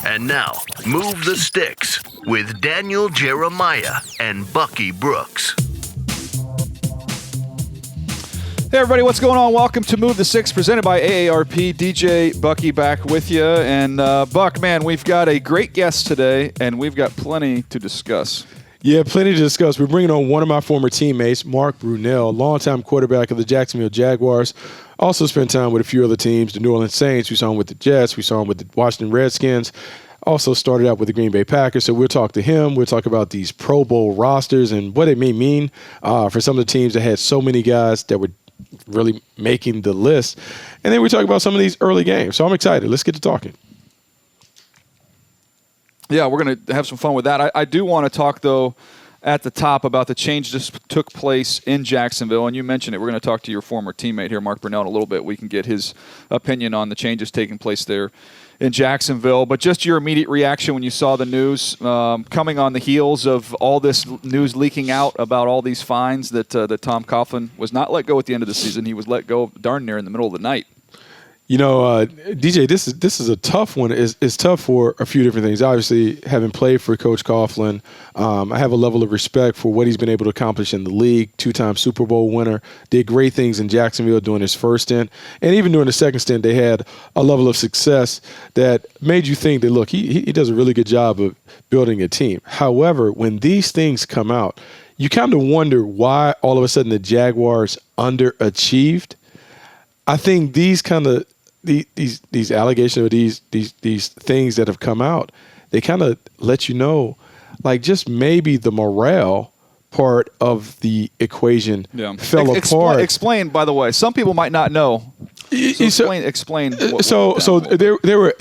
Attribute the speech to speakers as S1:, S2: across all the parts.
S1: And now, Move the Sticks with Daniel, Jeremiah, and Bucky Brooks.
S2: Hey everybody, what's going on? Welcome to Move the Sticks, presented by AARP. DJ Bucky back with you. And Buck, man, we've got a great guest today, and we've got plenty to discuss.
S3: Yeah, plenty to discuss. We're bringing on one of my former teammates, Mark Brunell, longtime quarterback of the Jacksonville Jaguars. Also spent time with a few other teams, the New Orleans Saints. We saw him with the Jets. We saw him with the Washington Redskins. Also started out with the Green Bay Packers. So we'll talk to him. We'll talk about these Pro Bowl rosters and what it may mean for some of the teams that had so many guys that were really making the list. And then we talk about some of these early games. So I'm excited. Let's get to talking.
S2: Yeah, we're going to have some fun with that. I do want to talk, though, at the top about the change that took place in Jacksonville. And you mentioned it. We're going to talk to your former teammate here, Mark Brunell, in a little bit. We can get his opinion on the changes taking place there in Jacksonville. But just your immediate reaction when you saw the news coming on the heels of all this news leaking out about all these fines that Tom Coughlin was not let go at the end of the season. He was let go darn near in the middle of the night.
S3: You know, DJ, this is a tough one. It's tough for a few different things. Obviously, having played for Coach Coughlin, I have a level of respect for what he's been able to accomplish in the league. Two-time Super Bowl winner, did great things in Jacksonville during his first stint. And even during the second stint, they had a level of success that made you think that, look, he does a really good job of building a team. However, when these things come out, you kind of wonder why all of a sudden the Jaguars underachieved. I think these kind of these allegations or these things that have come out, they kind of let you know, like, just maybe the morale part of the equation fell apart.
S2: Explain, by the way. Some people might not know. Explain.
S3: There were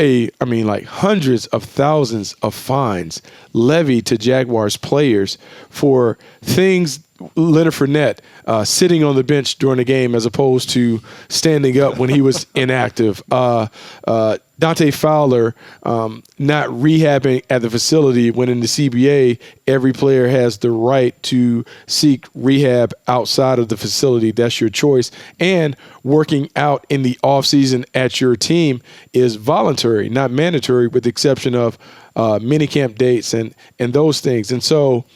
S3: hundreds of thousands of fines levied to Jaguars players for things. Leonard Fournette sitting on the bench during the game as opposed to standing up when he was inactive. Dante Fowler not rehabbing at the facility, when in the CBA, every player has the right to seek rehab outside of the facility. That's your choice. And working out in the offseason at your team is voluntary, not mandatory, with the exception of minicamp dates and those things. And so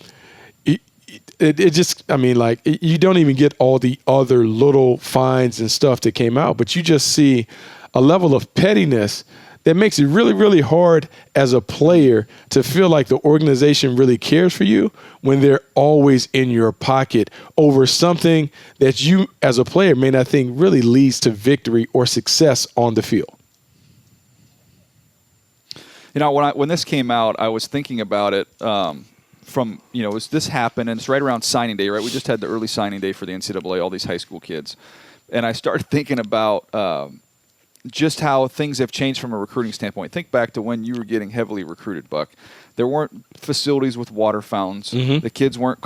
S3: it just, you don't even get all the other little fines and stuff that came out, but you just see a level of pettiness that makes it really, really hard as a player to feel like the organization really cares for you when they're always in your pocket over something that you as a player may not think really leads to victory or success on the field.
S2: You know, when this came out, I was thinking about it this happened, and it's right around signing day, right? We just had the early signing day for the NCAA, all these high school kids. And I started thinking about just how things have changed from a recruiting standpoint. Think back to when you were getting heavily recruited, Buck. There weren't facilities with water fountains. Mm-hmm. The kids weren't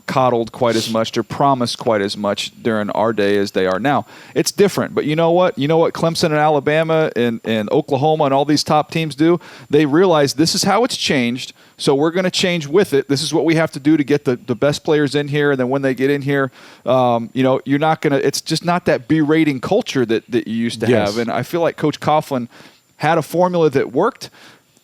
S2: coddled quite as much or promised quite as much during our day as they are now. It's different. But you know what? You know what Clemson and Alabama and Oklahoma and all these top teams do? They realize this is how it's changed, so we're going to change with it. This is what we have to do to get the best players in here. And then when they get in here, you're not going to – it's just not that berating culture that you used to have. And I feel like Coach Coughlin had a formula that worked.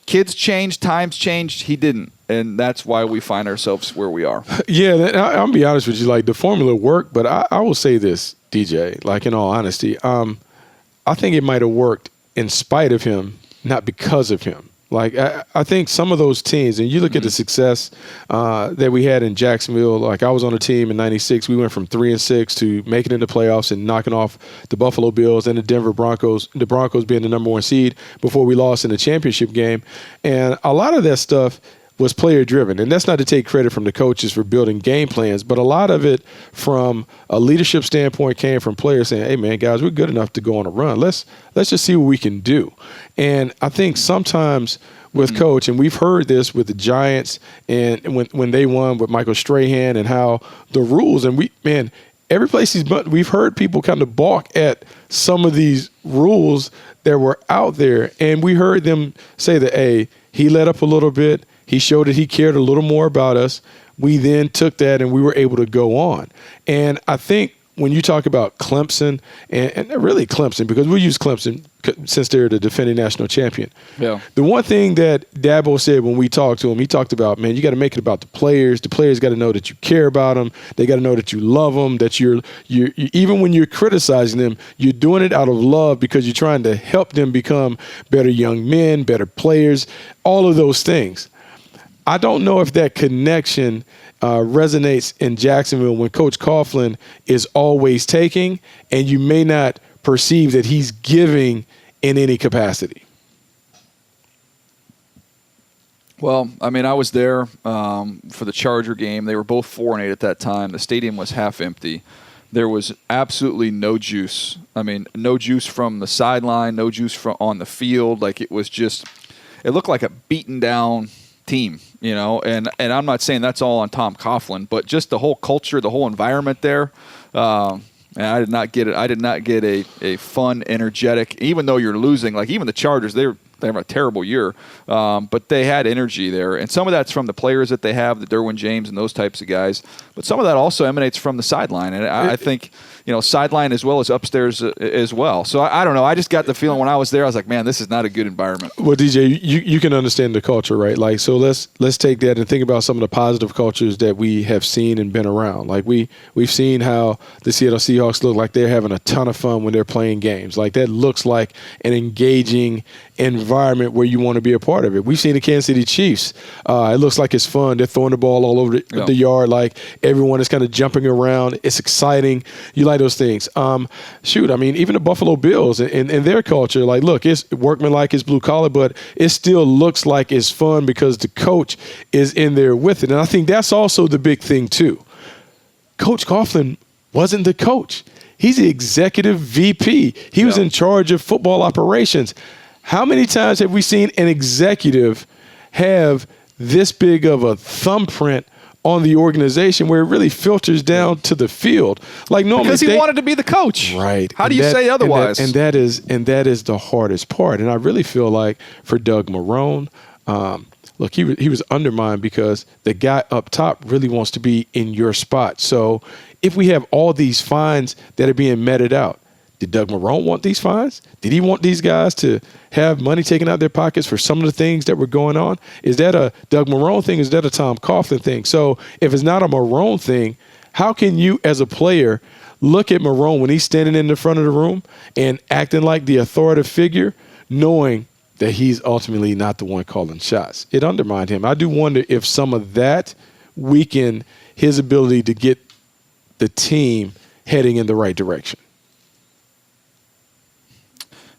S2: Kids changed, times changed. He didn't, and that's why we find ourselves where we are.
S3: Yeah, I'll be honest with you. Like, the formula worked, but I will say this, DJ. Like, in all honesty, I think it might have worked in spite of him, not because of him. Like, I think some of those teams, and you look at the success that we had in Jacksonville. Like, I was on a team in '96. We went from 3-6 to making it in the playoffs and knocking off the Buffalo Bills and the Denver Broncos, the Broncos being the number one seed before we lost in the championship game. And a lot of that stuff was player-driven. And that's not to take credit from the coaches for building game plans, but a lot of it from a leadership standpoint came from players saying, hey, man, guys, we're good enough to go on a run. Let's just see what we can do. And I think sometimes with Coach, and we've heard this with the Giants and when they won with Michael Strahan and how the rules, and every place we've heard people kind of balk at some of these rules that were out there. And we heard them say that, hey, he let up a little bit. He showed that he cared a little more about us. We then took that and we were able to go on. And I think when you talk about Clemson and really Clemson, because we use Clemson since they're the defending national champion.
S2: Yeah.
S3: The one thing that Dabo said when we talked to him, he talked about, man, you got to make it about the players. The players got to know that you care about them. They got to know that you love them, that you're even when you're criticizing them, you're doing it out of love because you're trying to help them become better young men, better players, all of those things. I don't know if that connection resonates in Jacksonville when Coach Coughlin is always taking, and you may not perceive that he's giving in any capacity.
S2: Well, I mean, I was there for the Charger game. They were both 4-8 at that time. The stadium was half empty. There was absolutely no juice. I mean, no juice from the sideline, no juice from on the field. Like, it was just – it looked like a beaten down team, you know, and I'm not saying that's all on Tom Coughlin, but just the whole culture, the whole environment there. And I did not get it. I did not get a fun, energetic, even though you're losing, like even the Chargers, they have a terrible year, but they had energy there. And some of that's from the players that they have, the Derwin James and those types of guys. But some of that also emanates from the sideline. And I think, you know, sideline as well as upstairs as well. So I don't know. I just got the feeling when I was there, I was like, man, this is not a good environment.
S3: Well, DJ, you can understand the culture, right? Like, so let's take that and think about some of the positive cultures that we have seen and been around. Like we've seen how the Seattle Seahawks look like they're having a ton of fun when they're playing games. Like that looks like an engaging environment where you want to be a part of it. We've seen the Kansas City Chiefs. It looks like it's fun. They're throwing the ball all over the yard. Like everyone is kind of jumping around. It's exciting. You like those things. I mean, even the Buffalo Bills and their culture, like, look, it's workmanlike, it's blue collar, but it still looks like it's fun because the coach is in there with it. And I think that's also the big thing too. Coach Coughlin wasn't the coach. He's the executive VP. He was in charge of football operations. How many times have we seen an executive have this big of a thumbprint on the organization where it really filters down to the field? Like normally,
S2: because he wanted to be the coach,
S3: right?
S2: How do you say otherwise?
S3: And that is the hardest part. And I really feel like for Doug Marrone, look, he was undermined because the guy up top really wants to be in your spot. So if we have all these fines that are being meted out, did Doug Marrone want these fines? Did he want these guys to have money taken out of their pockets for some of the things that were going on? Is that a Doug Marrone thing? Is that a Tom Coughlin thing? So if it's not a Marrone thing, how can you as a player look at Marrone when he's standing in the front of the room and acting like the authoritative figure, knowing that he's ultimately not the one calling shots? It undermined him. I do wonder if some of that weakened his ability to get the team heading in the right direction.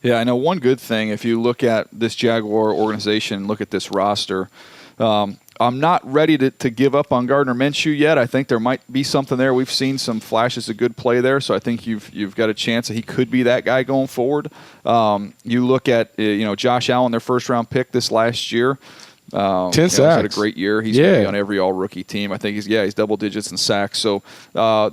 S2: Yeah, I know one good thing, if you look at this Jaguar organization, look at this roster, I'm not ready to give up on Gardner Minshew yet. I think there might be something there. We've seen some flashes of good play there, so I think you've got a chance that he could be that guy going forward. You look at Josh Allen, their first-round pick this last year.
S3: 10 sacks.
S2: He's had a great year. He's going to be on every all-rookie team. I think he's double digits in sacks. So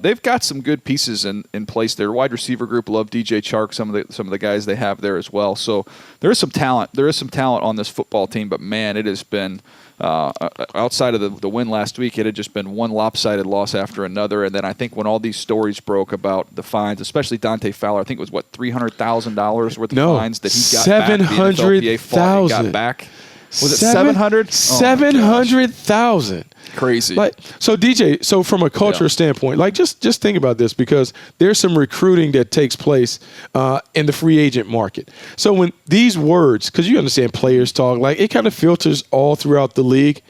S2: they've got some good pieces in place there. Wide receiver group, love DJ Chark, some of the guys they have there as well. So there is some talent. There is some talent on this football team, but man, it has been outside of the win last week, it had just been one lopsided loss after another. And then I think when all these stories broke about the fines, especially Dante Fowler, I think it was $300,000 worth of fines that he got
S3: $700,000
S2: got back. Was it 700?
S3: 700,000.
S2: Crazy.
S3: Like, so DJ, so from a cultural standpoint, like just think about this, because there's some recruiting that takes place in the free agent market. So when these words, because you understand players talk, like it kind of filters all throughout the league.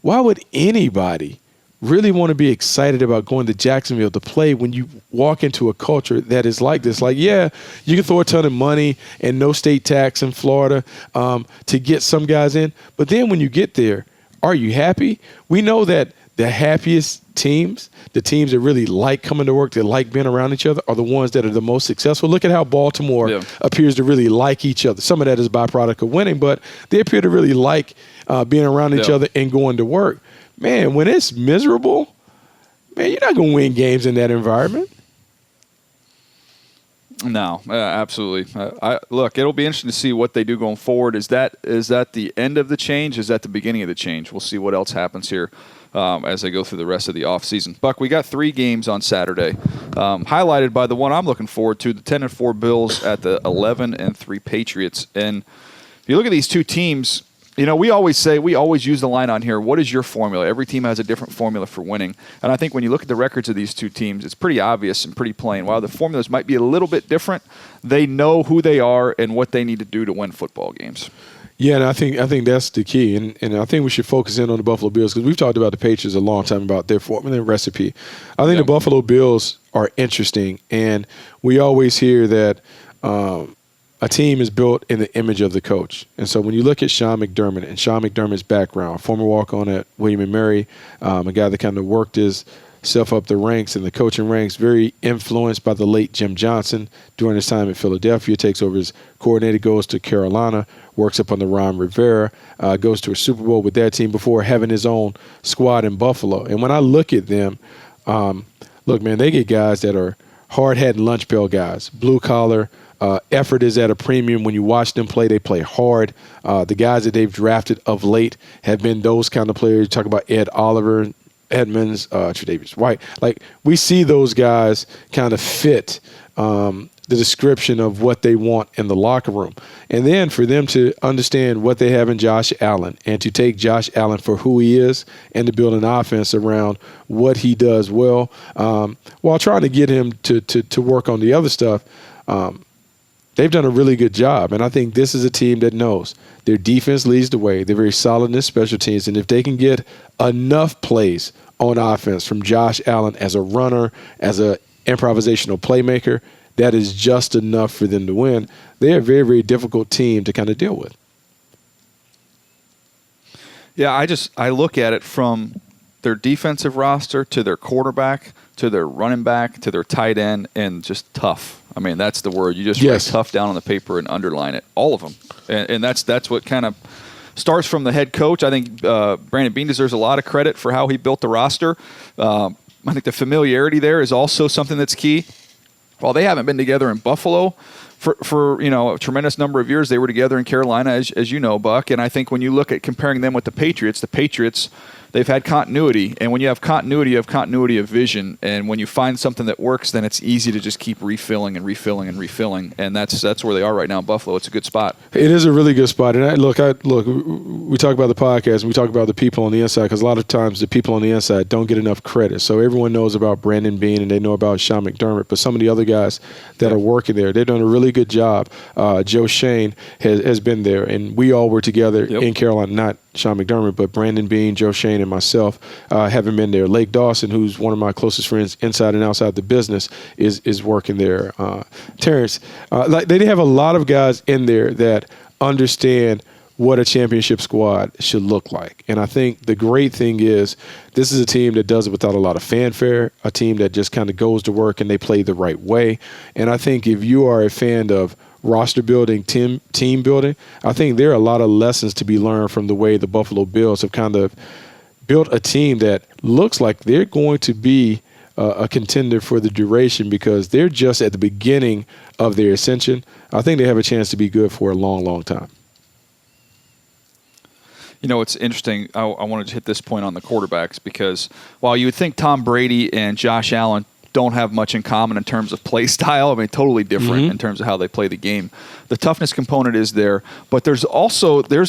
S3: Why would anybody really want to be excited about going to Jacksonville to play when you walk into a culture that is like this? Like, yeah, you can throw a ton of money and no state tax in Florida to get some guys in. But then when you get there, are you happy? We know that the happiest teams, the teams that really like coming to work, that like being around each other, are the ones that are the most successful. Look at how Baltimore appears to really like each other. Some of that is a byproduct of winning, but they appear to really like being around each other and going to work. Man, when it's miserable, man, you're not going to win games in that environment.
S2: No, absolutely. Look, it'll be interesting to see what they do going forward. Is that the end of the change? Is that the beginning of the change? We'll see what else happens here as they go through the rest of the offseason. Buck, we got 3 games on Saturday, highlighted by the one I'm looking forward to, the 10-4 Bills at the 11-3 Patriots. And if you look at these two teams, we always use the line on here, what is your formula? Every team has a different formula for winning. And I think when you look at the records of these two teams, it's pretty obvious and pretty plain. While the formulas might be a little bit different, they know who they are and what they need to do to win football games.
S3: Yeah, and I think that's the key. And I think we should focus in on the Buffalo Bills because we've talked about the Patriots a long time about their formula and recipe. I think the Buffalo Bills are interesting, and we always hear that a team is built in the image of the coach. And so when you look at Sean McDermott and Sean McDermott's background, former walk-on at William & Mary, a guy that kind of worked himself up the ranks and the coaching ranks, very influenced by the late Jim Johnson during his time at Philadelphia, takes over as coordinator, goes to Carolina, works up under Ron Rivera, goes to a Super Bowl with that team before having his own squad in Buffalo. And when I look at them, look, man, they get guys that are hard-hat and lunch pail guys, blue-collar. Effort is at a premium. When you watch them play, they play hard. The guys that they've drafted of late have been those kind of players. You talk about Ed Oliver, Edmonds, Tre'Davious White. Like, we see those guys kind of fit the description of what they want in the locker room. And then for them to understand what they have in Josh Allen and to take Josh Allen for who he is and to build an offense around what he does well while trying to get him to work on the other stuff, they've done a really good job, and I think this is a team that knows their defense leads the way. They're very solid in their special teams, and if they can get enough plays on offense from Josh Allen as a runner, as an improvisational playmaker, that is just enough for them to win. They're a very, very difficult team to kind of deal with.
S2: Yeah, I look at it from their defensive roster to their quarterback to their running back to their tight end, and just tough. I mean, that's the word. You just write tough down on the paper and underline it, all of them. And that's what kind of starts from the head coach. I think Brandon Beane deserves a lot of credit for how he built the roster. I think the familiarity there is also something that's key. While they haven't been together in Buffalo for a tremendous number of years, they were together in Carolina, as you know, Buck. And I think when you look at comparing them with the Patriots, they've had continuity. And when you have continuity of vision. And when you find something that works, then it's easy to just keep refilling and refilling and refilling. And that's where they are right now in Buffalo. It's a good spot.
S3: It is a really good spot. And look, we talk about the podcast and we talk about the people on the inside because a lot of times the people on the inside don't get enough credit. So everyone knows about Brandon Beane and they know about Sean McDermott. But some of the other guys that are working there, they've done a really good job. Joe Shane has been there. And we all were together in Carolina, not Sean McDermott, but Brandon Beane, Joe Shane, and myself haven't been there. Lake Dawson, who's one of my closest friends inside and outside the business, is working there. Terrence, they have a lot of guys in there that understand what a championship squad should look like. And I think the great thing is this is a team that does it without a lot of fanfare, a team that just kind of goes to work and they play the right way. And I think if you are a fan of roster building, team building, I think there are a lot of lessons to be learned from the way the Buffalo Bills have kind of built a team that looks like they're going to be a contender for the duration because they're just at the beginning of their ascension. I think they have a chance to be good for a long, long time.
S2: It's interesting. I wanted to hit this point on the quarterbacks because while you would think Tom Brady and Josh Allen don't have much in common in terms of play style. I mean, totally different in terms of how they play the game. The toughness component is there, but there's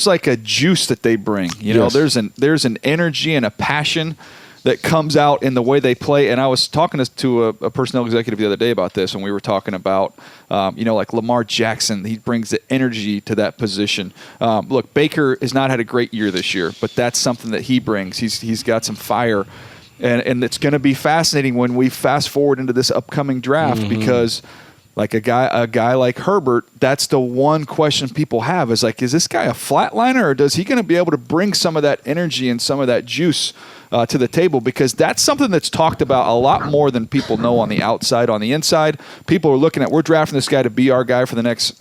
S2: like a juice that they bring. There's an energy and a passion that comes out in the way they play. And I was talking to a personnel executive the other day about this, and we were talking about, like Lamar Jackson. He brings the energy to that position. Look, Baker has not had a great year this year, but that's something that he brings. He's got some fire. And it's going to be fascinating when we fast forward into this upcoming draft because like a guy like Herbert, that's the one question people have is like, is this guy a flatliner or is he going to be able to bring some of that energy and some of that juice to the table, because that's something that's talked about a lot more than people know on the outside. On the inside, people are looking at, we're drafting this guy to be our guy for the next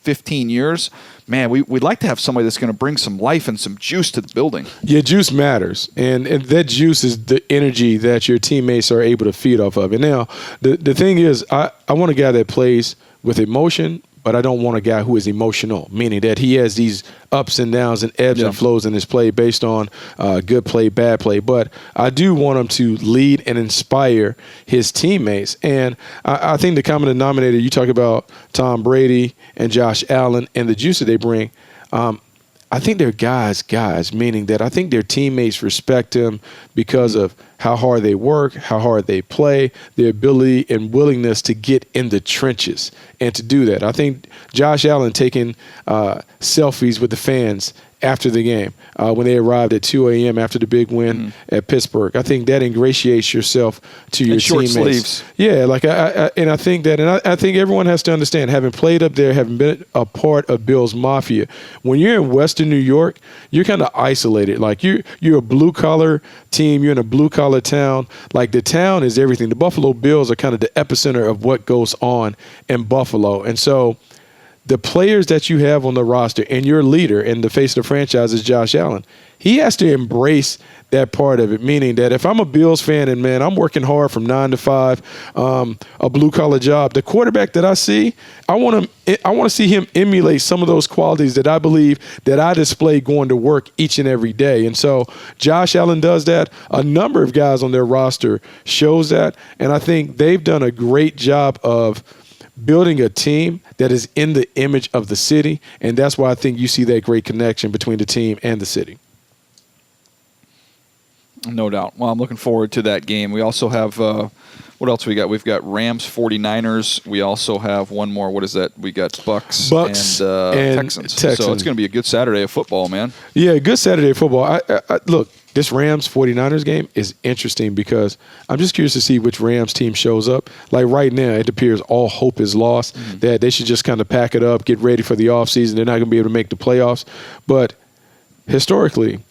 S2: 15 years. Man, we'd like to have somebody that's going to bring some life and some juice to the building.
S3: Yeah, juice matters. And that juice is the energy that your teammates are able to feed off of. And now, the thing is, I want a guy that plays with emotion, but I don't want a guy who is emotional, meaning that he has these ups and downs and ebbs and flows in his play based on good play, bad play. But I do want him to lead and inspire his teammates. And I think the common denominator, you talk about Tom Brady and Josh Allen and the juice that they bring, I think they're guys, meaning that I think their teammates respect them because of how hard they work, how hard they play, their ability and willingness to get in the trenches and to do that. I think Josh Allen taking selfies with the fans after the game when they arrived at 2 a.m. after the big win at Pittsburgh. I think that ingratiates yourself to your
S2: short
S3: teammates.
S2: Sleeves.
S3: Yeah, I think that, and I think everyone has to understand, having played up there, having been a part of Bill's Mafia, when you're in Western New York, you're kind of isolated. Like you're a blue collar team, you're in a blue collar town. Like the town is everything. The Buffalo Bills are kind of the epicenter of what goes on in Buffalo. And so the players that you have on the roster and your leader and the face of the franchise is Josh Allen. He has to embrace that part of it, meaning that if I'm a Bills fan and, man, I'm working hard from 9 to 5, a blue-collar job, the quarterback that I see, I want to see him emulate some of those qualities that I believe that I display going to work each and every day. And so Josh Allen does that. A number of guys on their roster shows that, and I think they've done a great job of building a team that is in the image of the city, and that's why I think you see that great connection between the team and the city.
S2: No doubt. Well, I'm looking forward to that game. We also have, what else we got? We've got Rams, 49ers. We also have one more. What is that? We got Bucks and Texans. So it's going to be a good Saturday of football, man. Yeah,
S3: good Saturday of football. I look, this Rams-49ers game is interesting because I'm just curious to see which Rams team shows up. Like right now, it appears all hope is lost, that they should just kind of pack it up, get ready for the offseason. They're not going to be able to make the playoffs. But historically,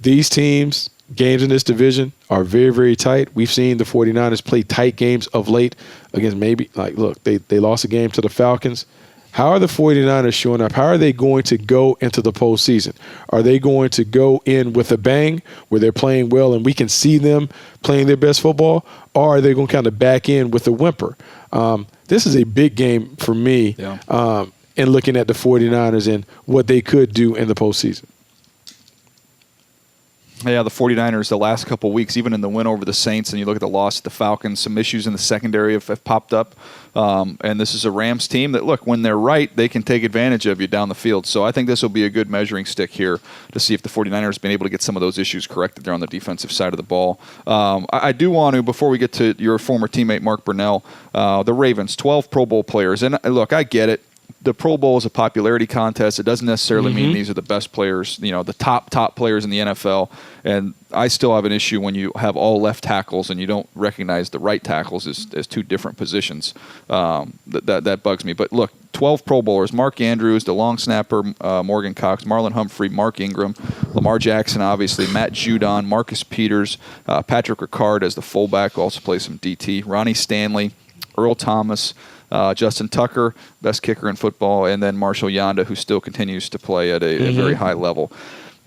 S3: these teams, games in this division are very, very tight. We've seen the 49ers play tight games of late against they lost a game to the Falcons. How are the 49ers showing up? How are they going to go into the postseason? Are they going to go in with a bang where they're playing well and we can see them playing their best football? Or are they going to kind of back in with a whimper? This is a big game for me in looking at the 49ers and what they could do in the postseason.
S2: Yeah, the 49ers, the last couple of weeks, even in the win over the Saints, and you look at the loss to the Falcons, some issues in the secondary have popped up. And this is a Rams team that, look, when they're right, they can take advantage of you down the field. So I think this will be a good measuring stick here to see if the 49ers have been able to get some of those issues corrected there on the defensive side of the ball. I do want to, before we get to your former teammate Mark Brunell, the Ravens, 12 Pro Bowl players. And look, I get it. The Pro Bowl is a popularity contest. It doesn't necessarily mean these are the best players, the top players in the NFL. And I still have an issue when you have all left tackles and you don't recognize the right tackles as two different positions. That bugs me. But look, 12 Pro Bowlers: Mark Andrews, the long snapper, Morgan Cox, Marlon Humphrey, Mark Ingram, Lamar Jackson, obviously, Matt Judon, Marcus Peters, Patrick Ricard as the fullback, who also plays some DT, Ronnie Stanley, Earl Thomas, Justin Tucker, best kicker in football, and then Marshall Yanda, who still continues to play at a very high level.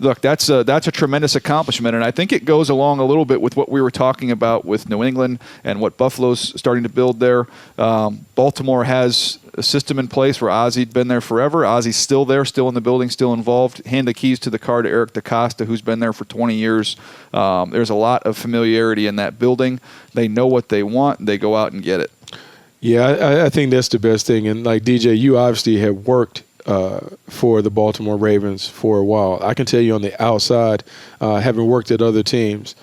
S2: Look, that's a tremendous accomplishment, and I think it goes along a little bit with what we were talking about with New England and what Buffalo's starting to build there. Baltimore has a system in place where Ozzy'd been there forever. Ozzy's still there, still in the building, still involved. Hand the keys to the car to Eric DaCosta, who's been there for 20 years. There's a lot of familiarity in that building. They know what they want, and they go out and get it.
S3: Yeah, I think that's the best thing. And like DJ, you obviously have worked for the Baltimore Ravens for a while. I can tell you on the outside, having worked at other teams,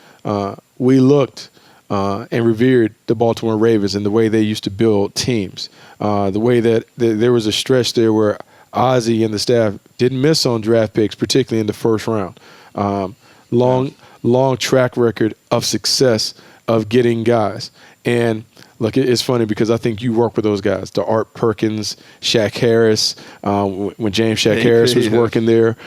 S3: we looked and revered the Baltimore Ravens and the way they used to build teams. The way that there was a stretch there where Ozzy and the staff didn't miss on draft picks, particularly in the first round. Long track record of success of getting guys. And Look, it's funny because I think you work with those guys, the Art Perkins, Shaq Harris, when James Shaq Harris was working there.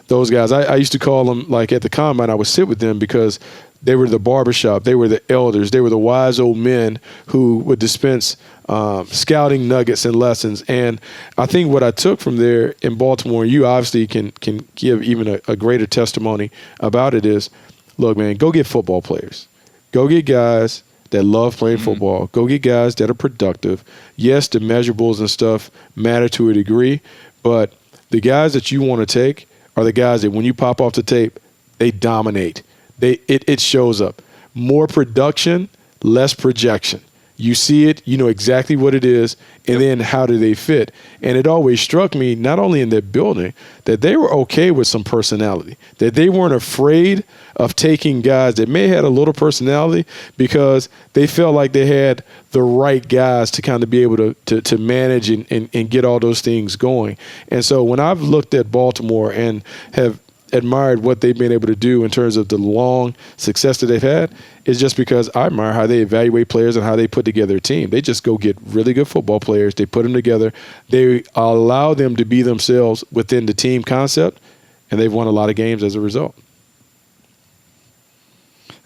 S3: Those guys, I used to call them, like at the combine, I would sit with them because they were the barbershop. They were the elders. They were the wise old men who would dispense scouting nuggets and lessons. And I think what I took from there in Baltimore, you obviously can give even a greater testimony about it, is, look, man, go get football players. Go get guys that love playing football. Go get guys that are productive. Yes, the measurables and stuff matter to a degree, but the guys that you want to take are the guys that when you pop off the tape, they dominate. It shows up. More production, less projection. You see it, you know exactly what it is, and then how do they fit? And it always struck me, not only in that building, that they were okay with some personality, that they weren't afraid of taking guys that may have had a little personality because they felt like they had the right guys to kind of be able to manage and get all those things going. And so when I've looked at Baltimore and have admired what they've been able to do in terms of the long success that they've had, is just because I admire how they evaluate players and how they put together a team. They just go get really good football players. They put them together. They allow them to be themselves within the team concept, and they've won a lot of games as a result.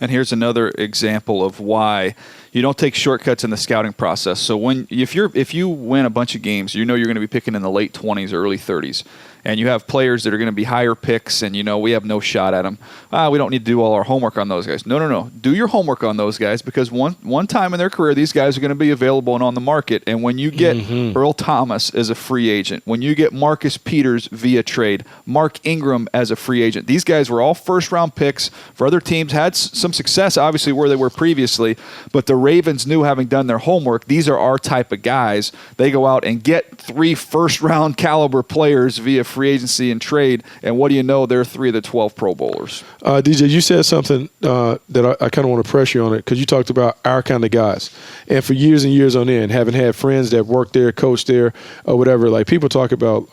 S2: And here's another example of why you don't take shortcuts in the scouting process. So if you win a bunch of games, you know you're going to be picking in the late 20s or early 30s. And you have players that are going to be higher picks, and you know we have no shot at them. We don't need to do all our homework on those guys. No. Do your homework on those guys, because one time in their career, these guys are going to be available and on the market. And when you get Earl Thomas as a free agent, when you get Marcus Peters via trade, Mark Ingram as a free agent, these guys were all first-round picks for other teams, had some success, obviously, where they were previously. But the Ravens knew, having done their homework, these are our type of guys. They go out and get 3 first-round caliber players via free agency and trade, and what do you know? They're 3 of the 12 Pro Bowlers.
S3: DJ, you said something that I kind of want to press you on it, because you talked about our kind of guys. And for years and years on end, having had friends that worked there, coached there, or whatever, like people talk about,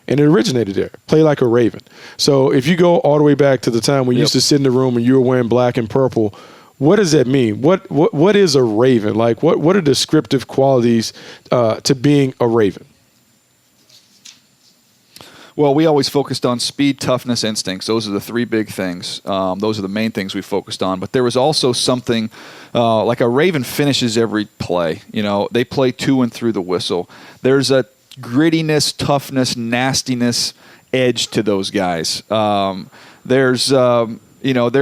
S3: and it originated there, play like a Raven. So if you go all the way back to the time when you used to sit in the room and you were wearing black and purple, what does that mean? What is a Raven? Like, what are descriptive qualities to being a Raven?
S2: Well, we always focused on speed, toughness, instincts. Those are the 3 big things. Those are the main things we focused on. But there was also something like a Raven finishes every play. You know, they play to and through the whistle. There's a grittiness, toughness, nastiness edge to those guys. They're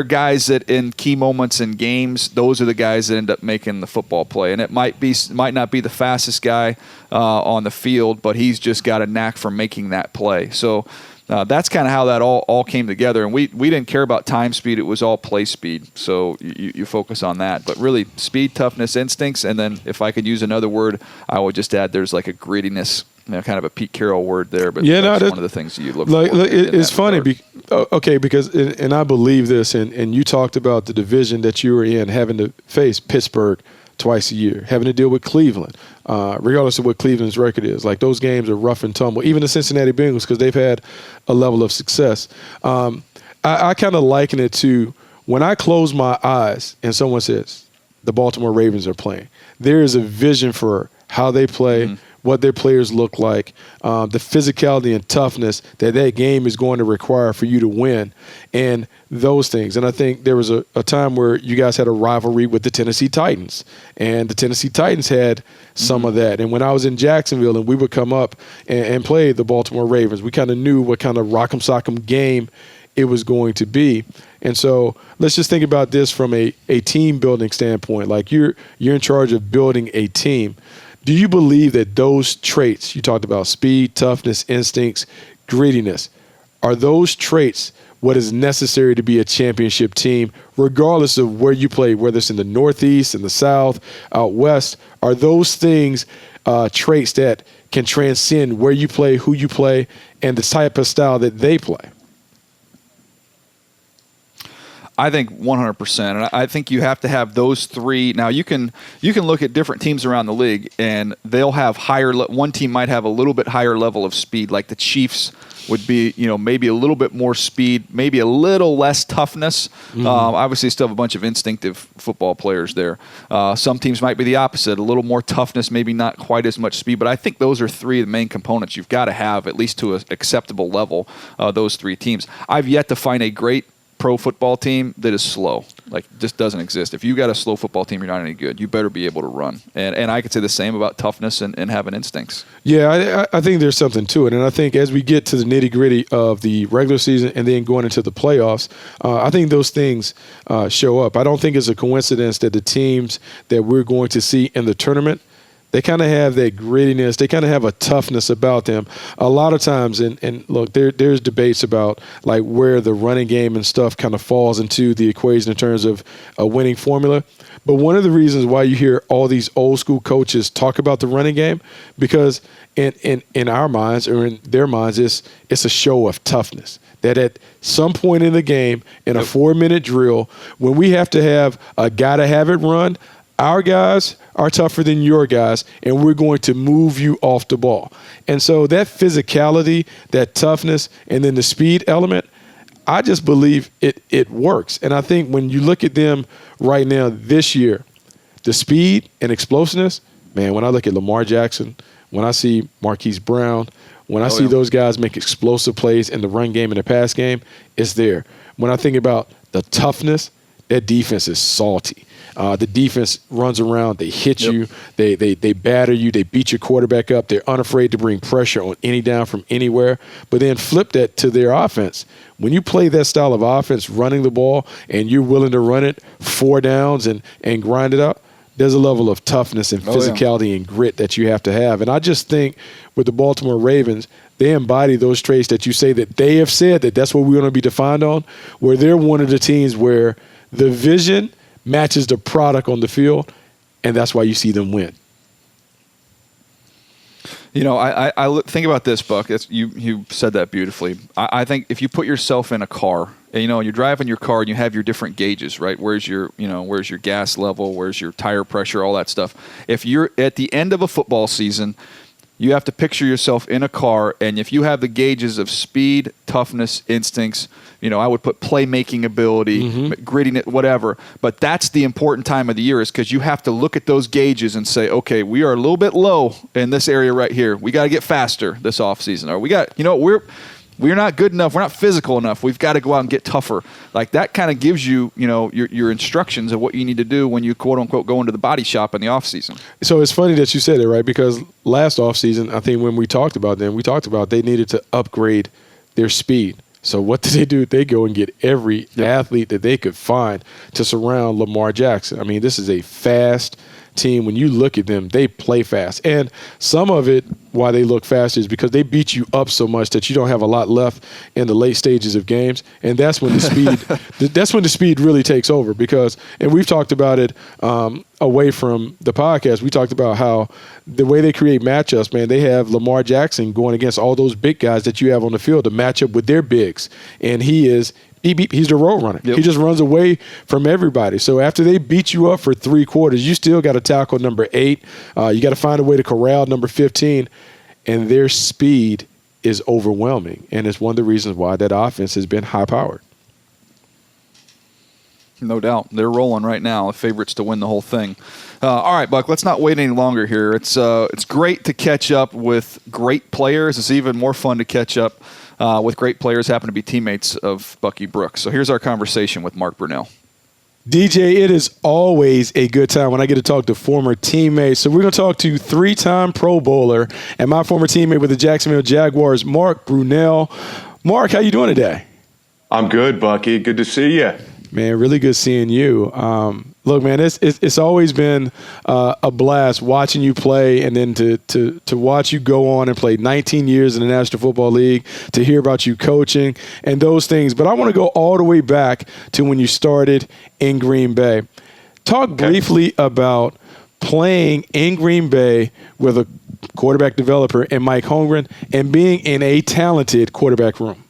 S2: guys that in key moments in games, those are the guys that end up making the football play. And it might not be the fastest guy on the field, but he's just got a knack for making that play. So that's kind of how that all came together. And we didn't care about time speed. It was all play speed. So you focus on that. But really, speed, toughness, instincts. And then if I could use another word, I would just add there's like a grittiness, kind of a Pete Carroll word there, but that's one of the things you look for.
S3: It's funny, because and I believe this, and you talked about the division that you were in, having to face Pittsburgh twice a year, having to deal with Cleveland, regardless of what Cleveland's record is. Like, those games are rough and tumble. Even the Cincinnati Bengals, because they've had a level of success. I kind of liken it to when I close my eyes and someone says, the Baltimore Ravens are playing, there is a vision for how they play, what their players look like, the physicality and toughness that game is going to require for you to win, and those things. And I think there was a time where you guys had a rivalry with the Tennessee Titans, and the Tennessee Titans had some of that. And when I was in Jacksonville and we would come up and play the Baltimore Ravens, we kind of knew what kind of rock'em sock'em game it was going to be. And so let's just think about this from a team building standpoint. Like, you're in charge of building a team. Do you believe that those traits, you talked about speed, toughness, instincts, grittiness, are those traits what is necessary to be a championship team, regardless of where you play, whether it's in the Northeast, in the South, out West? Are those things traits that can transcend where you play, who you play, and the type of style that they play?
S2: I think 100%. And I think you have to have those three. Now, you can look at different teams around the league, and they'll have one team might have a little bit higher level of speed, like the Chiefs would be, maybe a little bit more speed, maybe a little less toughness. Obviously, still have a bunch of instinctive football players there. Some teams might be the opposite, a little more toughness, maybe not quite as much speed. But I think those are three of the main components you've got to have, at least to an acceptable level, those three teams. I've yet to find a great pro football team that is slow. Like, just doesn't exist. If you got a slow football team, you're not any good. You better be able to run. And I could say the same about toughness and having instincts.
S3: Yeah, I think there's something to it. And I think as we get to the nitty-gritty of the regular season and then going into the playoffs, I think those things show up. I don't think it's a coincidence that the teams that we're going to see in the tournament, they kind of have that grittiness. They kind of have a toughness about them. A lot of times, and look, there's debates about like where the running game and stuff kind of falls into the equation in terms of a winning formula. But one of the reasons why you hear all these old school coaches talk about the running game, because in our minds or in their minds, it's a show of toughness. That at some point in the game, in a 4-minute drill, when we have to have a guy to have it run, our guys are tougher than your guys, and we're going to move you off the ball. And so that physicality, that toughness, and then the speed element, I just believe it works. And I think when you look at them right now this year, the speed and explosiveness, man, when I look at Lamar Jackson, when I see Marquise Brown, when I see those guys make explosive plays in the run game and the pass game, it's there. When I think about the toughness, that defense is salty. The defense runs around, they hit you, they batter you, they beat your quarterback up. They're unafraid to bring pressure on any down from anywhere. But then flip that to their offense. When you play that style of offense, running the ball, and you're willing to run it 4 downs and grind it up, there's a level of toughness and physicality and grit that you have to have. And I just think with the Baltimore Ravens, they embody those traits that you say that they have said that that's what we're going to be defined on, where they're one of the teams where the vision matches the product on the field, and that's why you see them win.
S2: I think about this, Buck. You said that beautifully. I think if you put yourself in a car, and, you're driving your car and you have your different gauges, right? Where's your gas level? Where's your tire pressure? All that stuff. If you're at the end of a football season, you have to picture yourself in a car, and if you have the gauges of speed, toughness, instincts, I would put playmaking ability, grittiness, whatever. But that's the important time of the year, is because you have to look at those gauges and say, okay, we are a little bit low in this area right here. We got to get faster this offseason. Or we're not good enough. We're not physical enough. We've got to go out and get tougher. Like, that kind of gives you, your instructions of what you need to do when you, quote unquote, go into the body shop in the offseason.
S3: So it's funny that you said it, right? Because last offseason, I think when we talked about them, they needed to upgrade their speed. So what did they do? They go and get every athlete that they could find to surround Lamar Jackson. I mean, this is a fast team. When you look at them, they play fast. And some of it, why they look fast, is because they beat you up so much that you don't have a lot left in the late stages of games. And that's when the speed really takes over. Because, and we've talked about it away from the podcast, we talked about how the way they create matchups, man, they have Lamar Jackson going against all those big guys that you have on the field to match up with their bigs. And he's the road runner. Yep. He just runs away from everybody. So after they beat you up for 3 quarters, you still got to tackle number 8. You got to find a way to corral number 15. And their speed is overwhelming. And it's one of the reasons why that offense has been high-powered.
S2: No doubt. They're rolling right now, favorites to win the whole thing. All right, Buck, let's not wait any longer here. It's great to catch up with great players. It's even more fun to catch up with great players, happen to be teammates of Bucky Brooks. So here's our conversation with Mark Brunell.
S3: DJ, it is always a good time when I get to talk to former teammates. So we're going to talk to 3-time Pro Bowler and my former teammate with the Jacksonville Jaguars, Mark Brunell. Mark, how you doing today?
S4: I'm good, Bucky. Good to see you.
S3: Man, really good seeing you. Look, man, it's always been a blast watching you play, and then to watch you go on and play 19 years in the National Football League, to hear about you coaching and those things. But I want to go all the way back to when you started in Green Bay. Talk briefly about playing in Green Bay with a quarterback developer and Mike Holmgren and being in a talented quarterback room.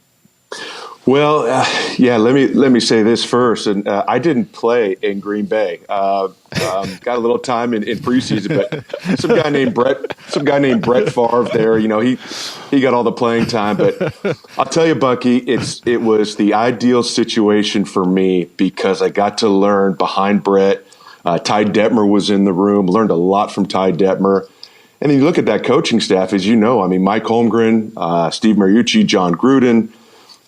S4: Well, yeah. Let me say this first, and I didn't play in Green Bay. Got a little time in preseason, but some guy named Brett Favre there. He got all the playing time. But I'll tell you, Bucky, it was the ideal situation for me because I got to learn behind Brett. Ty Detmer was in the room. Learned a lot from Ty Detmer. And then you look at that coaching staff, as you know. I mean, Mike Holmgren, Steve Mariucci, John Gruden.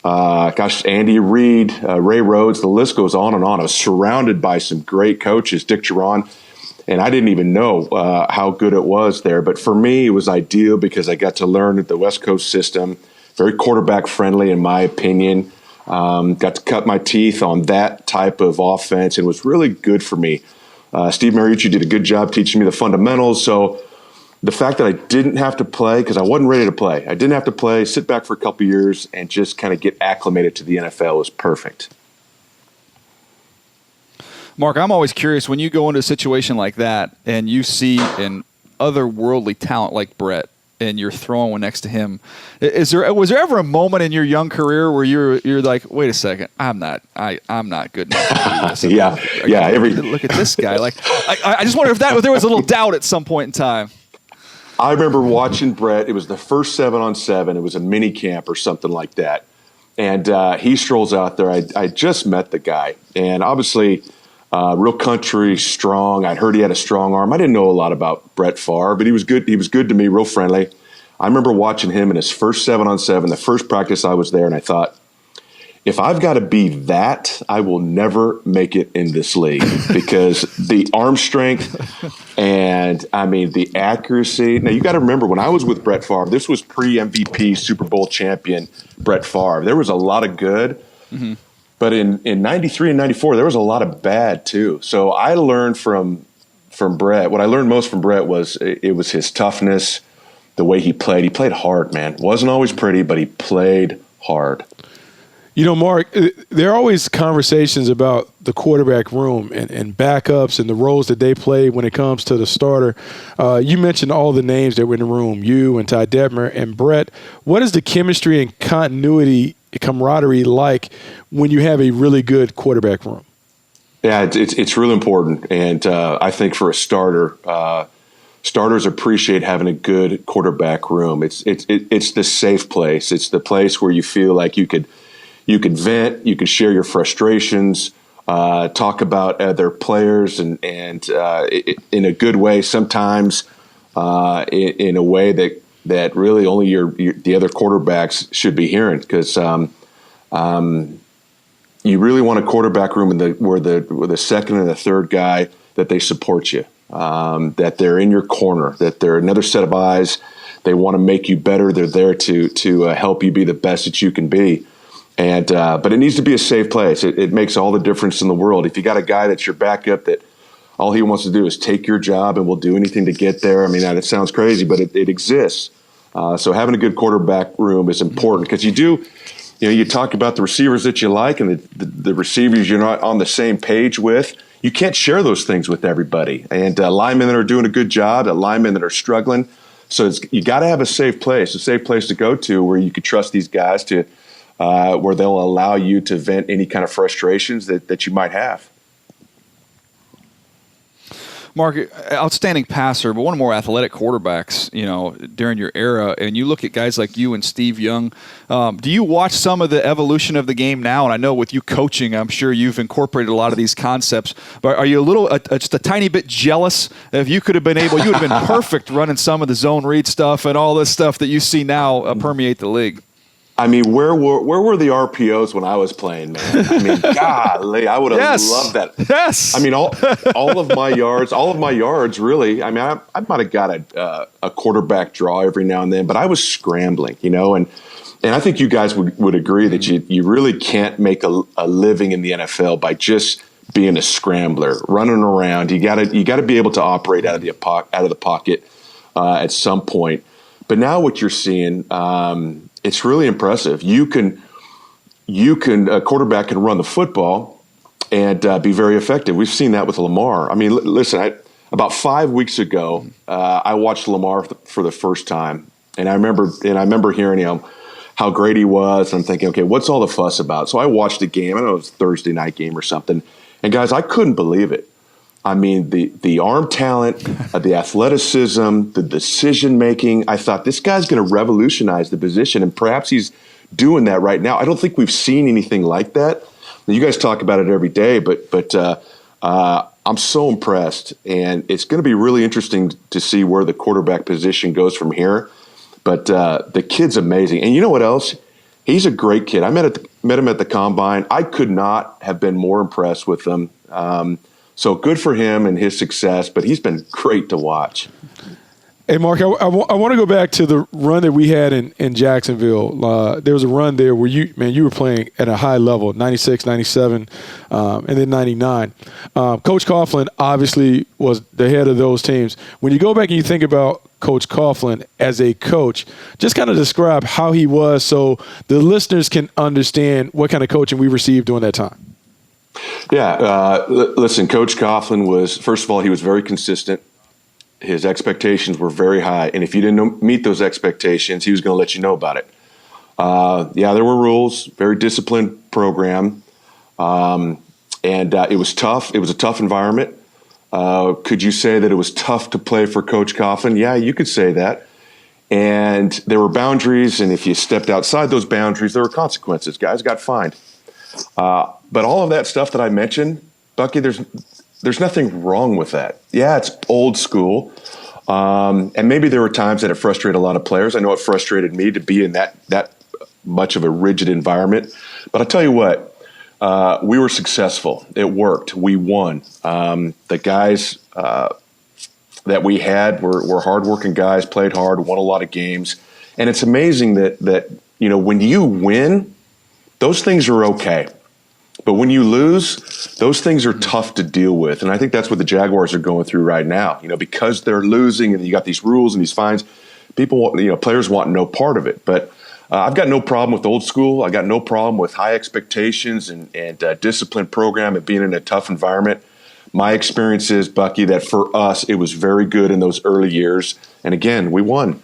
S4: Andy Reid, Ray Rhodes, the list goes on and on. I was surrounded by some great coaches, Dick Geron, and I didn't even know how good it was there. But for me, it was ideal because I got to learn the West Coast system, very quarterback friendly in my opinion. Got to cut my teeth on that type of offense, and it was really good for me. Steve Mariucci did a good job teaching me the fundamentals, so the fact that I didn't have to play, because I wasn't ready to play. I didn't have to play, sit back for a couple years, and just kind of get acclimated to the NFL was perfect.
S2: Mark, I'm always curious, when you go into a situation like that and you see an otherworldly talent like Brett and you're throwing one next to him, was there ever a moment in your young career where you're like, wait a second, I'm not good enough to do this?
S4: Yeah.
S2: Look at this guy. Like, I just wonder if there was a little doubt at some point in time.
S4: I remember watching Brett. It was the first 7-on-7. It was a mini camp or something like that. And he strolls out there. I just met the guy. And obviously, real country, strong. I'd heard he had a strong arm. I didn't know a lot about Brett Favre, but he was good. He was good to me, real friendly. I remember watching him in his first 7-on-7, the first practice I was there, and I thought, if I've got to be that, I will never make it in this league because the arm strength and, I mean, the accuracy. Now, you got to remember, when I was with Brett Favre, this was pre-MVP Super Bowl champion Brett Favre. There was a lot of good, but in 93 and 94, there was a lot of bad too. So I learned from Brett. What I learned most from Brett was it was his toughness, the way he played. He played hard, man. Wasn't always pretty, but he played hard.
S3: Mark, there are always conversations about the quarterback room and backups and the roles that they play when it comes to the starter. You mentioned all the names that were in the room, you and Ty Detmer and Brett. What is the chemistry and continuity, camaraderie like when you have a really good quarterback room?
S4: Yeah, it's really important. And I think for a starter, starters appreciate having a good quarterback room. It's the safe place. It's the place where you feel like you could vent, you could share your frustrations, talk about other players, and in a good way. Sometimes in a way that really only the other quarterbacks should be hearing, because you really want a quarterback room where the second and the third guy, that they support you, that they're in your corner, that they're another set of eyes. They want to make you better. They're there to help you be the best that you can be. And but it needs to be a safe place. It makes all the difference in the world. If you got a guy that's your backup that all he wants to do is take your job and will do anything to get there, I mean, that it sounds crazy, but it exists. So having a good quarterback room is important, because you talk about the receivers that you like and the receivers you're not on the same page with. You can't share those things with everybody. And linemen that are doing a good job, linemen that are struggling. So you got to have a safe place to go to where you can trust these guys to where they'll allow you to vent any kind of frustrations that you might have.
S2: Mark, outstanding passer, but one of the more athletic quarterbacks, during your era. And you look at guys like you and Steve Young. Do you watch some of the evolution of the game now? And I know with you coaching, I'm sure you've incorporated a lot of these concepts. But are you just a tiny bit jealous? If you could have been able, you would have been perfect running some of the zone read stuff and all this stuff that you see now permeate the league.
S4: I mean, where were the RPOs when I was playing, man? I mean, golly, I would have loved that.
S2: Yes.
S4: I mean, all of my yards, really. I mean, I might have got a quarterback draw every now and then, but I was scrambling, and I think you guys would agree that you really can't make a living in the NFL by just being a scrambler, running around. You got to be able to operate out of the pocket at some point. But now what you're seeing. It's really impressive. A quarterback can run the football and be very effective. We've seen that with Lamar. I mean, listen, about 5 weeks ago, I watched Lamar for the first time, and I remember hearing him. how great he was. And I'm thinking, okay, what's all the fuss about? So I watched the game. I don't know, it was a Thursday night game or something. And guys, I couldn't believe it. I mean, the arm talent, the athleticism, the decision making. I thought this guy's going to revolutionize the position, and perhaps he's doing that right now. I don't think we've seen anything like that. You guys talk about it every day, but I'm so impressed, and it's going to be really interesting to see where the quarterback position goes from here. But the kid's amazing, and you know what else? He's a great kid. I met him at the combine. I could not have been more impressed with him. So good for him and his success, but he's been great to watch.
S3: Hey, Mark, I want to go back to the run that we had in Jacksonville. There was a run there where you were playing at a high level, 96, 97, and then 99. Coach Coughlin obviously was the head of those teams. When you go back and you think about Coach Coughlin as a coach, just kind of describe how he was so the listeners can understand what kind of coaching we received during that time.
S4: Yeah, listen, Coach Coughlin was, first of all, he was very consistent. His expectations were very high, and if you didn't meet those expectations, he was going to let you know about it. Yeah, there were rules, very disciplined program, and it was tough. It was a tough environment. Could you say that it was tough to play for Coach Coughlin? Yeah, you could say that. And there were boundaries, and if you stepped outside those boundaries, there were consequences. Guys got fined. But all of that stuff that I mentioned, Bucky, there's nothing wrong with that. Yeah, it's old school. And maybe there were times that it frustrated a lot of players. I know it frustrated me to be in that much of a rigid environment. But I'll tell you what, we were successful. It worked. We won. The guys that we had were hardworking guys, played hard, won a lot of games. And it's amazing that when you win, those things are okay. But when you lose, those things are tough to deal with. And I think that's what the Jaguars are going through right now. Because they're losing and you got these rules and these fines, players want no part of it. But I've got no problem with old school. I got no problem with high expectations and disciplined program and being in a tough environment. My experience is, Bucky, that for us, it was very good in those early years. And again, we won.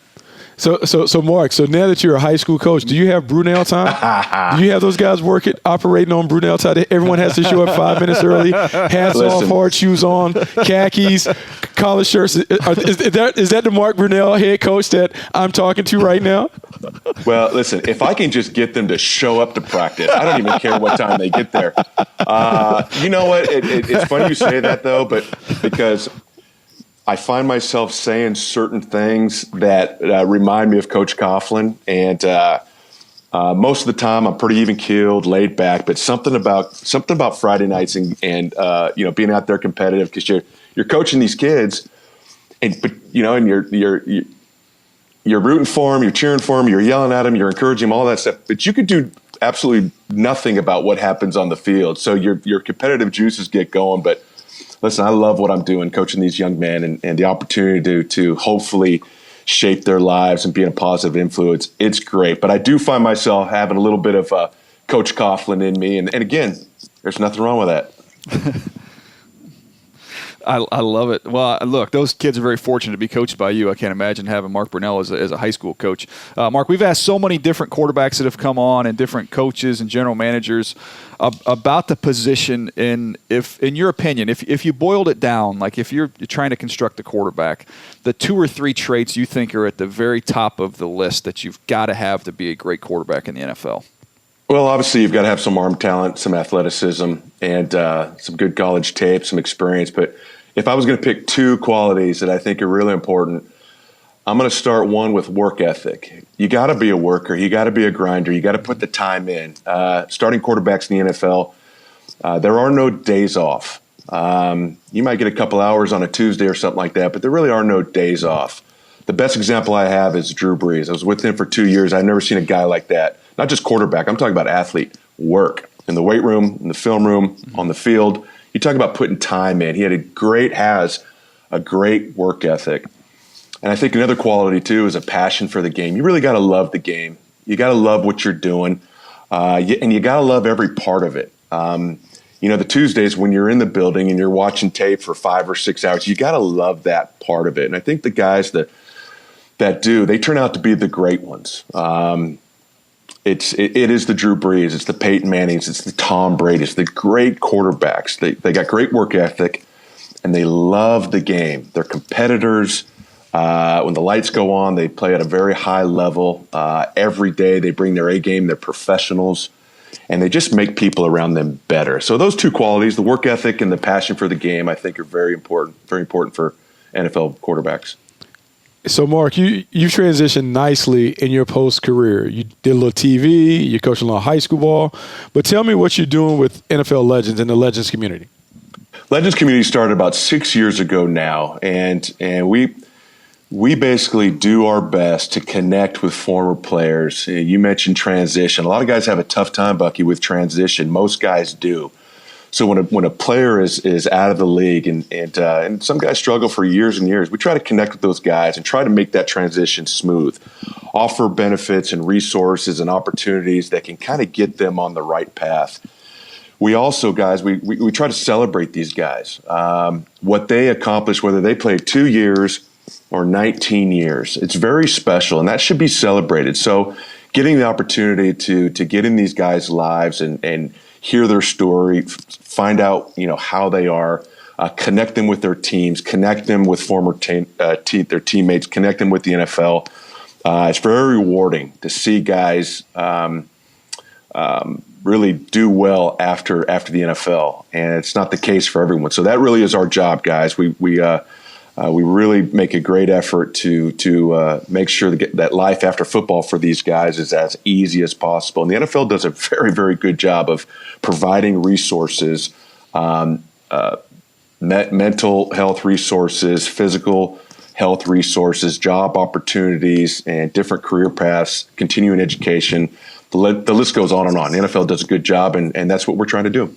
S3: So Mark, now that you're a high school coach, do you have Brunell time? Do you have those guys operating on Brunell time? Everyone has to show up 5 minutes early, hats off, hard shoes on, khakis, collar shirts. Is that the Mark Brunell head coach that I'm talking to right now?
S4: Well, listen, if I can just get them to show up to practice, I don't even care what time they get there. You know what? It's funny you say that, though, but because I find myself saying certain things that remind me of Coach Coughlin, and most of the time I'm pretty even-keeled, laid back. But something about Friday nights and being out there competitive, because you're coaching these kids, and you're rooting for them, you're cheering for them, you're yelling at them, you're encouraging them, all that stuff. But you could do absolutely nothing about what happens on the field. So your competitive juices get going, but. Listen, I love what I'm doing, coaching these young men and the opportunity to hopefully shape their lives and be a positive influence. It's great. But I do find myself having a little bit of Coach Coughlin in me. And again, there's nothing wrong with that.
S2: I love it. Well, look, those kids are very fortunate to be coached by you. I can't imagine having Mark Brunell as a high school coach. Mark, we've asked so many different quarterbacks that have come on and different coaches and general managers about the position. In your opinion, if you boiled it down, like if you're trying to construct a quarterback, the 2 or 3 traits you think are at the very top of the list that you've got to have to be a great quarterback in the NFL.
S4: Well, obviously, you've got to have some arm talent, some athleticism, and some good college tape, some experience. But if I was going to pick 2 qualities that I think are really important, I'm going to start one with work ethic. You got to be a worker. You got to be a grinder. You got to put the time in. Starting quarterbacks in the NFL, there are no days off. You might get a couple hours on a Tuesday or something like that, but there really are no days off. The best example I have is Drew Brees. I was with him for 2 years. I've never seen a guy like that. Not just quarterback. I'm talking about athlete. Work in the weight room, in the film room, on the field. You talk about putting time in. He has a great work ethic. And I think another quality, too, is a passion for the game. You really got to love the game. You got to love what you're doing. And you got to love every part of it. The Tuesdays when you're in the building and you're watching tape for 5 or 6 hours, you got to love that part of it. And I think the guys that do, they turn out to be the great ones. it is the Drew Brees, it's the Peyton Mannings, it's the Tom Brady's, the great quarterbacks. They got great work ethic, and they love the game. They're competitors. When the lights go on, they play at a very high level. Every day they bring their A game. They're professionals, and they just make people around them better. So those two qualities, the work ethic and the passion for the game, I think are very important for NFL quarterbacks.
S3: So, Mark, you transitioned nicely in your post-career. You did a little TV, you coached a little high school ball. But tell me what you're doing with NFL Legends and the Legends community.
S4: Legends community started about 6 years ago now, and we basically do our best to connect with former players. You mentioned transition. A lot of guys have a tough time, Bucky, with transition. Most guys do. So when a player is out of the league and some guys struggle for years and years, we try to connect with those guys and try to make that transition smooth, offer benefits and resources and opportunities that can kind of get them on the right path. We also, guys, we try to celebrate these guys, what they accomplished, whether they played 2 years or 19 years. It's very special, and that should be celebrated. So getting the opportunity to get in these guys' lives and hear their story, find out how they are, connect them with their teams, connect them with former their teammates, connect them with the NFL. It's very rewarding to see guys really do well after the NFL, and it's not the case for everyone. So that really is our job, guys. We really make a great effort to make sure that life after football for these guys is as easy as possible. And the NFL does a very, very good job of providing resources, mental health resources, physical health resources, job opportunities, and different career paths, continuing education. The list goes on and on. The NFL does a good job, and that's what we're trying to do.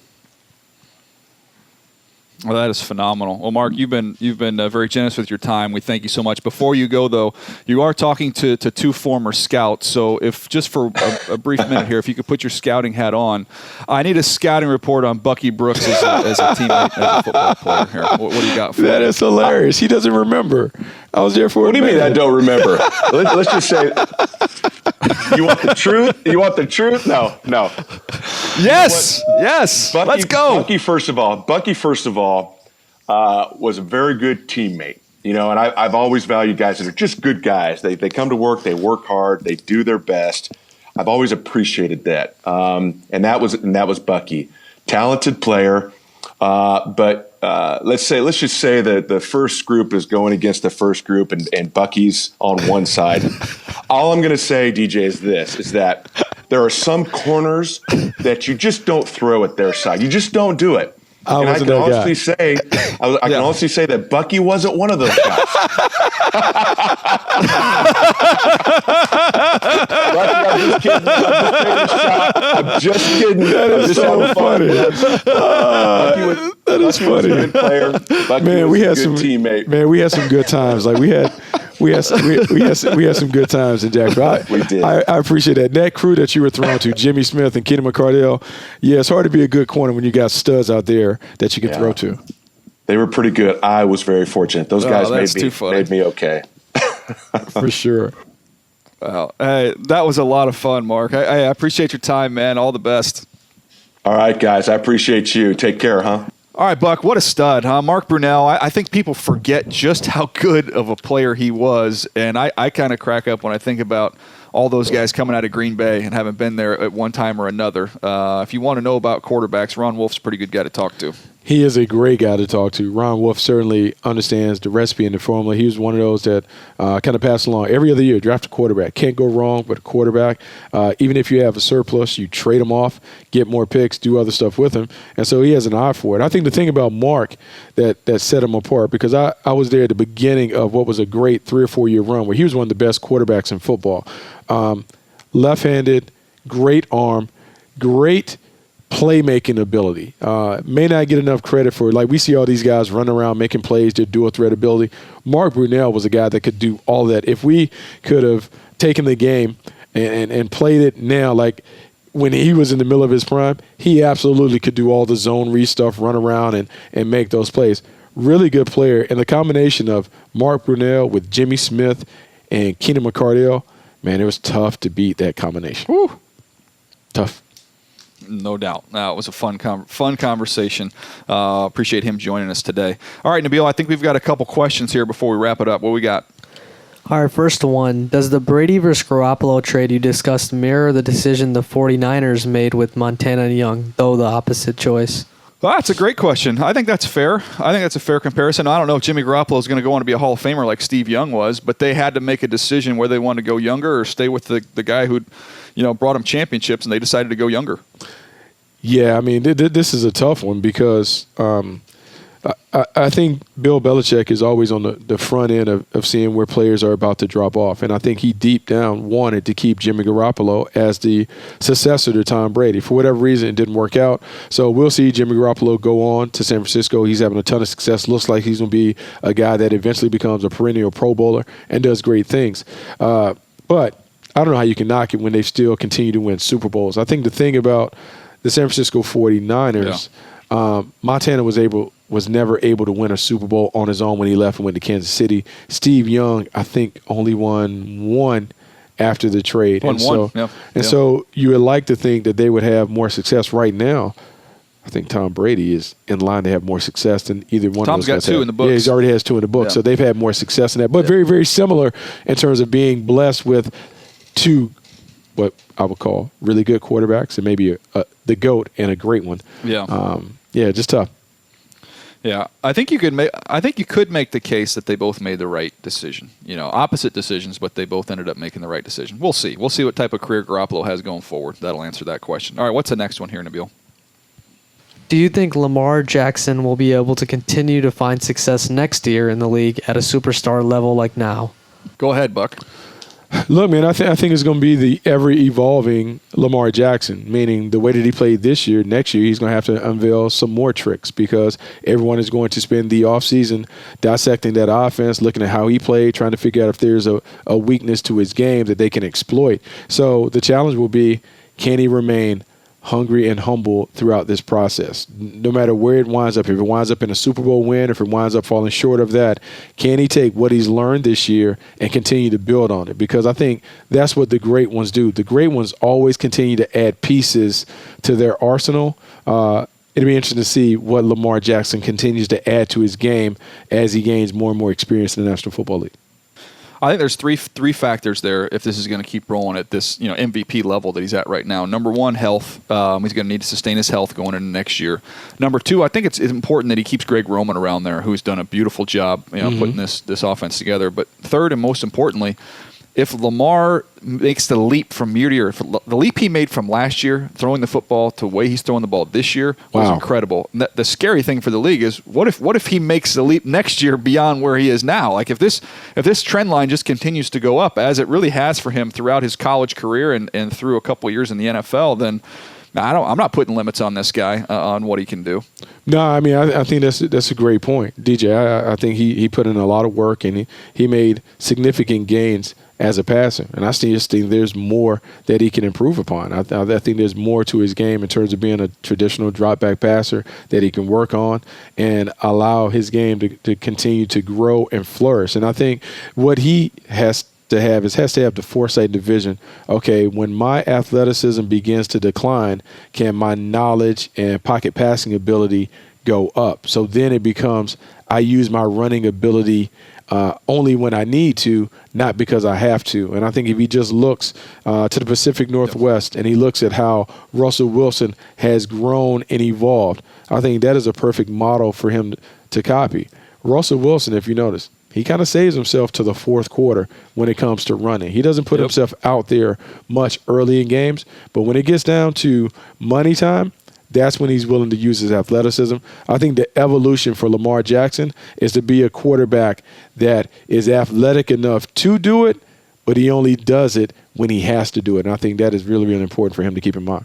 S2: Well, that is phenomenal. Well, Mark, you've been very generous with your time. We thank you so much. Before you go, though, you are talking to two former scouts. So if just for a brief minute here, if you could put your scouting hat on, I need a scouting report on Bucky Brooks as a teammate, as a football player here. What do you got for
S3: That
S2: me?
S3: is hilarious. He doesn't remember. I was there for
S4: What do you mean I don't remember? Let's just say, you want the truth? You want the truth? No.
S2: Yes, yes.
S4: Bucky,
S2: Let's go.
S4: Bucky, first of all, was a very good teammate. And I've always valued guys that are just good guys. They come to work, they work hard, they do their best. I've always appreciated that. And that was Bucky. Talented player, but let's just say that the first group is going against the first group, and Bucky's on one side. All I'm going to say, DJ, is that there are some corners that you just don't throw at their side. You just don't do it. I can honestly say that Bucky wasn't one of those guys. Bucky, I'm just kidding.
S3: That is so funny. That is funny.
S4: Was a good player. Bucky was a good teammate.
S3: Man, we had some good times. Like we had some good times in Jacksonville.
S4: We did.
S3: I appreciate that. That crew that you were thrown to, Jimmy Smith and Keenan McCardell. Yeah, it's hard to be a good corner when you got studs out there that you can throw to.
S4: They were pretty good. I was very fortunate. Those guys made me okay.
S3: For sure.
S2: Wow. Hey, that was a lot of fun, Mark. I appreciate your time, man. All the best.
S4: All right, guys. I appreciate you. Take care, huh?
S2: All right, Buck, what a stud, huh? Mark Brunell, I think people forget just how good of a player he was, and I kind of crack up when I think about all those guys coming out of Green Bay and haven't been there at one time or another. If you want to know about quarterbacks, Ron Wolf's a pretty good guy to talk to.
S3: He is a great guy to talk to. Ron Wolf certainly understands the recipe and the formula. He was one of those that kind of passed along every other year. Draft a quarterback. Can't go wrong with a quarterback. Even if you have a surplus, you trade him off, get more picks, do other stuff with him. And so he has an eye for it. I think the thing about Mark that set him apart, because I was there at the beginning of what was a great 3 or 4 year run where he was one of the best quarterbacks in football. Left-handed, great arm, great playmaking ability. May not get enough credit for, like we see all these guys running around making plays, their dual threat ability. Mark Brunell was a guy that could do all that. If we could have taken the game and played it now, like when he was in the middle of his prime, he absolutely could do all the zone read stuff, run around and make those plays. Really good player. And the combination of Mark Brunell with Jimmy Smith and Keenan McCardell, man, it was tough to beat that combination.
S2: Woo.
S3: Tough.
S2: No doubt. It was a fun conversation. Appreciate him joining us today. All right, Nabil, I think we've got a couple questions here before we wrap it up. What we got?
S5: All right, first one. Does the Brady versus Garoppolo trade you discussed mirror the decision the 49ers made with Montana and Young, though the opposite choice?
S2: Well, that's a great question. I think that's fair. I think that's a fair comparison. I don't know if Jimmy Garoppolo is going to go on to be a Hall of Famer like Steve Young was, but they had to make a decision whether they wanted to go younger or stay with the guy who, brought them championships, and they decided to go younger.
S3: Yeah, I mean, this is a tough one because I think Bill Belichick is always on the front end of seeing where players are about to drop off. And I think he deep down wanted to keep Jimmy Garoppolo as the successor to Tom Brady. For whatever reason, it didn't work out. So we'll see Jimmy Garoppolo go on to San Francisco. He's having a ton of success. Looks like he's going to be a guy that eventually becomes a perennial Pro Bowler and does great things. But I don't know how you can knock it when they still continue to win Super Bowls. I think the thing about the San Francisco 49ers, Montana was never able to win a Super Bowl on his own when he left and went to Kansas City. Steve Young, I think, only won one after the trade. So you would like to think that they would have more success right now. I think Tom Brady is in line to have more success than either one
S2: Tom's
S3: of those guys.
S2: got two in the books.
S3: Yeah, he already has two in the book.
S2: Yeah.
S3: So they've had more success in that. But very, very similar in terms of being blessed with two what I would call really good quarterbacks and maybe the GOAT and a great one.
S2: Yeah.
S3: Just tough.
S2: Yeah, I think you could make the case that they both made the right decision. Opposite decisions, but they both ended up making the right decision. We'll see. We'll see what type of career Garoppolo has going forward. That'll answer that question. All right, what's the next one here, Nabil?
S5: Do you think Lamar Jackson will be able to continue to find success next year in the league at a superstar level like now?
S2: Go ahead, Buck.
S3: Look, man, I think it's going to be the ever-evolving Lamar Jackson, meaning the way that he played this year, next year, he's going to have to unveil some more tricks because everyone is going to spend the offseason dissecting that offense, looking at how he played, trying to figure out if there's a weakness to his game that they can exploit. So the challenge will be, can he remain hungry and humble throughout this process? No matter where it winds up, if it winds up in a Super Bowl win, if it winds up falling short of that, can he take what he's learned this year and continue to build on it? Because I think that's what the great ones do. The great ones always continue to add pieces to their arsenal. It'll be interesting to see what Lamar Jackson continues to add to his game as he gains more and more experience in the National Football League.
S2: I think there's three factors there if this is going to keep rolling at this MVP level that he's at right now. Number one, health. He's going to need to sustain his health going into next year. Number two, I think it's important that he keeps Greg Roman around there, who's done a beautiful job putting this offense together. But third and most importantly, if Lamar makes the leap from year to year, the leap he made from last year, throwing the football, to the way he's throwing the ball this year was incredible. And the scary thing for the league is what if he makes the leap next year beyond where he is now? Like if this trend line just continues to go up, as it really has for him throughout his college career and through a couple of years in the NFL, then I'm not putting limits on this guy on what he can do.
S3: No, I mean, I think that's a great point, DJ. I think he put in a lot of work and he made significant gains as a passer. And I just think there's more that he can improve upon. I think there's more to his game in terms of being a traditional drop-back passer that he can work on and allow his game to continue to grow and flourish. And I think what he has to have the foresight and the vision. Okay, when my athleticism begins to decline, can my knowledge and pocket passing ability go up? So then it becomes I use my running ability only when I need to, not because I have to. And I think if he just looks to the Pacific Northwest and he looks at how Russell Wilson has grown and evolved, I think that is a perfect model for him to copy. Russell Wilson, if you notice, he kind of saves himself to the fourth quarter when it comes to running. He doesn't put himself out there much early in games, but when it gets down to money time, that's when he's willing to use his athleticism. I think the evolution for Lamar Jackson is to be a quarterback that is athletic enough to do it, but he only does it when he has to do it. And I think that is really, really important for him to keep in mind.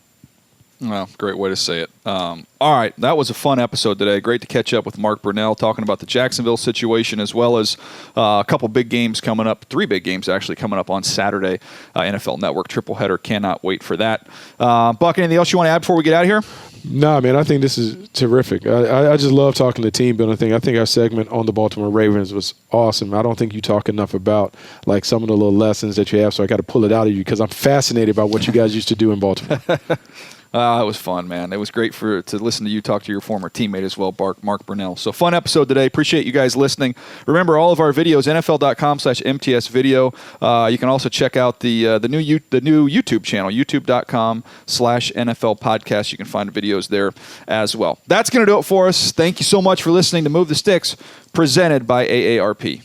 S2: Well, great way to say it. All right, that was a fun episode today. Great to catch up with Mark Brunell, talking about the Jacksonville situation, as well as a couple big games coming up, 3 big games actually coming up on Saturday. NFL Network triple header. Cannot wait for that. Buck, anything else you want to add before we get out of here?
S3: No, man, I think this is terrific. I just love talking the team building thing. I think our segment on the Baltimore Ravens was awesome. I don't think you talk enough about like some of the little lessons that you have, so I got to pull it out of you because I'm fascinated by what you guys used to do in Baltimore.
S2: It was fun, man. It was great to listen to you talk to your former teammate as well, Mark Brunell. So fun episode today. Appreciate you guys listening. Remember all of our videos, NFL.com/MTS video. You can also check out the new YouTube channel, YouTube.com/NFL podcast. You can find videos there as well. That's going to do it for us. Thank you so much for listening to Move the Sticks, presented by AARP.